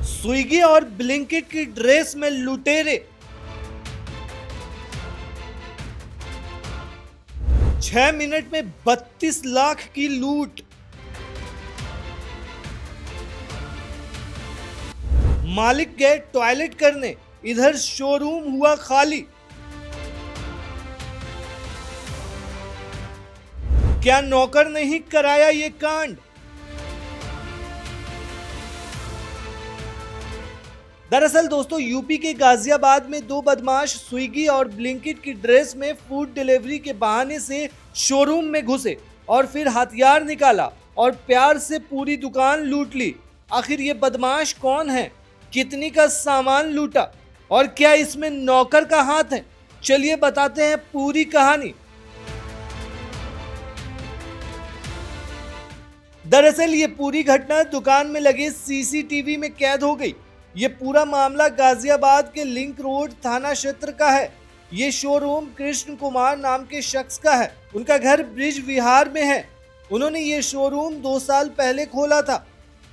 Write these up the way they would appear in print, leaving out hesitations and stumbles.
Swiggy और Blinkit की dress में लुटेरे। 6 मिनट में 32 लाख की लूट। मालिक गए टॉयलेट करने, इधर शोरूम हुआ खाली। क्या नौकर ने ही कराया ये कांड? दरअसल दोस्तों, यूपी के गाजियाबाद में दो बदमाश स्विगी और ब्लिंकिट की ड्रेस में फूड डिलीवरी के बहाने से शोरूम में घुसे और फिर हथियार निकाला और प्यार से पूरी दुकान लूट ली। आखिर ये बदमाश कौन है, कितनी का सामान लूटा और क्या इसमें नौकर का हाथ है? चलिए बताते हैं पूरी कहानी। दरअसल ये पूरी घटना दुकान में लगे सीसीटीवी में कैद हो गई। ये पूरा मामला गाजियाबाद के लिंक रोड थाना क्षेत्र का है। ये शोरूम कृष्ण कुमार नाम के शख्स का है। उनका घर ब्रिज विहार में है। उन्होंने ये शोरूम 2 साल पहले खोला था।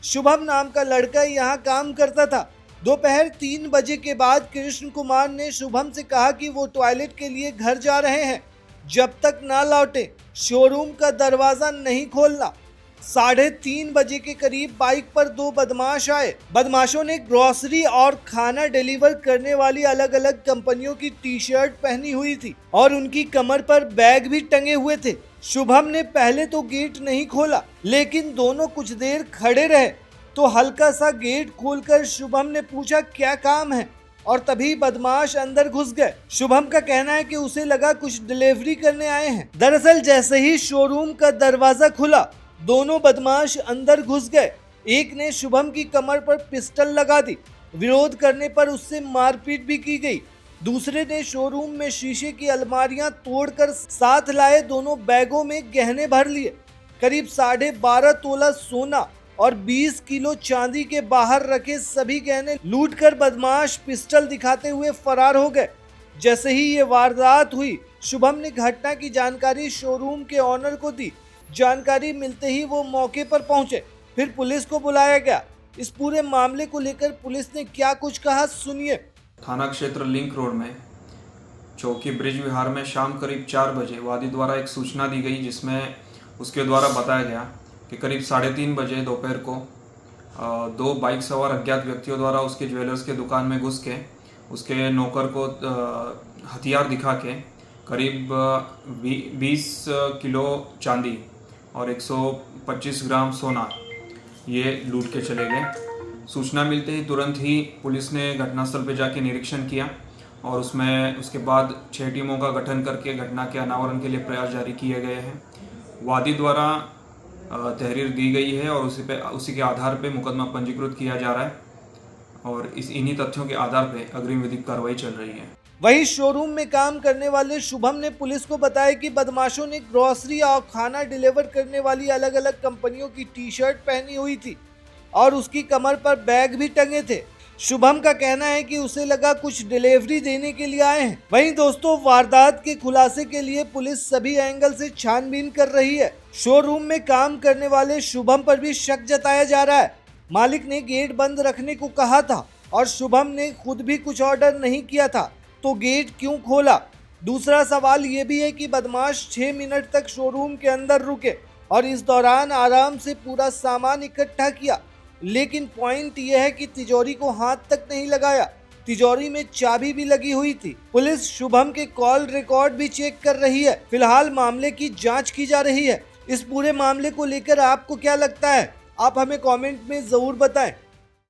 शुभम नाम का लड़का यहाँ काम करता था। दोपहर 3 बजे के बाद कृष्ण कुमार ने शुभम से कहा कि वो टॉयलेट के लिए घर जा रहे हैं, जब तक ना लौटे शोरूम का दरवाजा नहीं खोलना। 3:30 बजे के करीब बाइक पर दो बदमाश आए। बदमाशों ने ग्रोसरी और खाना डिलीवर करने वाली अलग अलग कंपनियों की टी-शर्ट पहनी हुई थी और उनकी कमर पर बैग भी टंगे हुए थे। शुभम ने पहले तो गेट नहीं खोला, लेकिन दोनों कुछ देर खड़े रहे तो हल्का सा गेट खोलकर शुभम ने पूछा क्या काम है, और तभी बदमाश अंदर घुस गए। शुभम का कहना है कि उसे लगा कुछ डिलीवरी करने आए हैं। दरअसल जैसे ही शोरूम का दरवाजा खुला, दोनों बदमाश अंदर घुस गए। एक ने शुभम की कमर पर पिस्टल लगा दी। विरोध करने पर उससे मारपीट भी की गई। दूसरे ने शोरूम में शीशे की अलमारियां तोड़कर साथ लाए दोनों बैगों में गहने भर लिए। करीब 12.5 तोला सोना और 20 किलो चांदी के बाहर रखे सभी गहने लूटकर बदमाश पिस्टल दिखाते हुए फरार हो गए। जैसे ही ये वारदात हुई, शुभम ने घटना की जानकारी शोरूम के ऑनर को दी। जानकारी मिलते ही वो मौके पर पहुंचे, फिर पुलिस को बुलाया गया। इस पूरे मामले को लेकर पुलिस ने क्या कुछ कहा, सुनिए। थाना क्षेत्र लिंक रोड में चौकी ब्रिज विहार में शाम करीब 4 बजे वादी द्वारा एक सूचना दी गई, जिसमें उसके द्वारा बताया गया कि करीब 3:30 बजे दोपहर को 2 बाइक सवार अज्ञात व्यक्तियों द्वारा उसके ज्वेलर्स के दुकान में घुस के उसके नौकर को हथियार दिखा के करीब 20 किलो चांदी और 125 ग्राम सोना ये लूट के चले गए। सूचना मिलते ही तुरंत ही पुलिस ने घटनास्थल पर जाके निरीक्षण किया और उसके बाद 6 टीमों का गठन करके घटना के अनावरण के लिए प्रयास जारी किए गए हैं। वादी द्वारा तहरीर दी गई है और उसी के आधार पे मुकदमा पंजीकृत किया जा रहा है और इन्हीं तथ्यों के आधार पे अग्रिम विधिक कार्रवाई चल रही है। वहीं शोरूम में काम करने वाले शुभम ने पुलिस को बताया कि बदमाशों ने ग्रोसरी और खाना डिलीवर करने वाली अलग अलग कंपनियों की टी-शर्ट पहनी हुई थी और उसकी कमर पर बैग भी टंगे थे। शुभम का कहना है कि उसे लगा कुछ डिलीवरी देने के लिए आए हैं। वहीं दोस्तों, वारदात के खुलासे के लिए पुलिस सभी एंगल से छानबीन कर रही है। शोरूम में काम करने वाले शुभम पर भी शक जताया जा रहा है। मालिक ने गेट बंद रखने को कहा था और शुभम ने खुद भी कुछ ऑर्डर नहीं किया था, तो गेट क्यों खोला? दूसरा सवाल ये भी है कि बदमाश 6 मिनट तक शोरूम के अंदर रुके और इस दौरान आराम से पूरा सामान इकट्ठा किया, लेकिन पॉइंट यह है कि तिजोरी को हाथ तक नहीं लगाया। तिजोरी में चाबी भी लगी हुई थी। पुलिस शुभम के कॉल रिकॉर्ड भी चेक कर रही है। फिलहाल मामले की जांच की जा रही है। इस पूरे मामले को लेकर आपको क्या लगता है? आप हमें कमेंट में जरूर बताएं।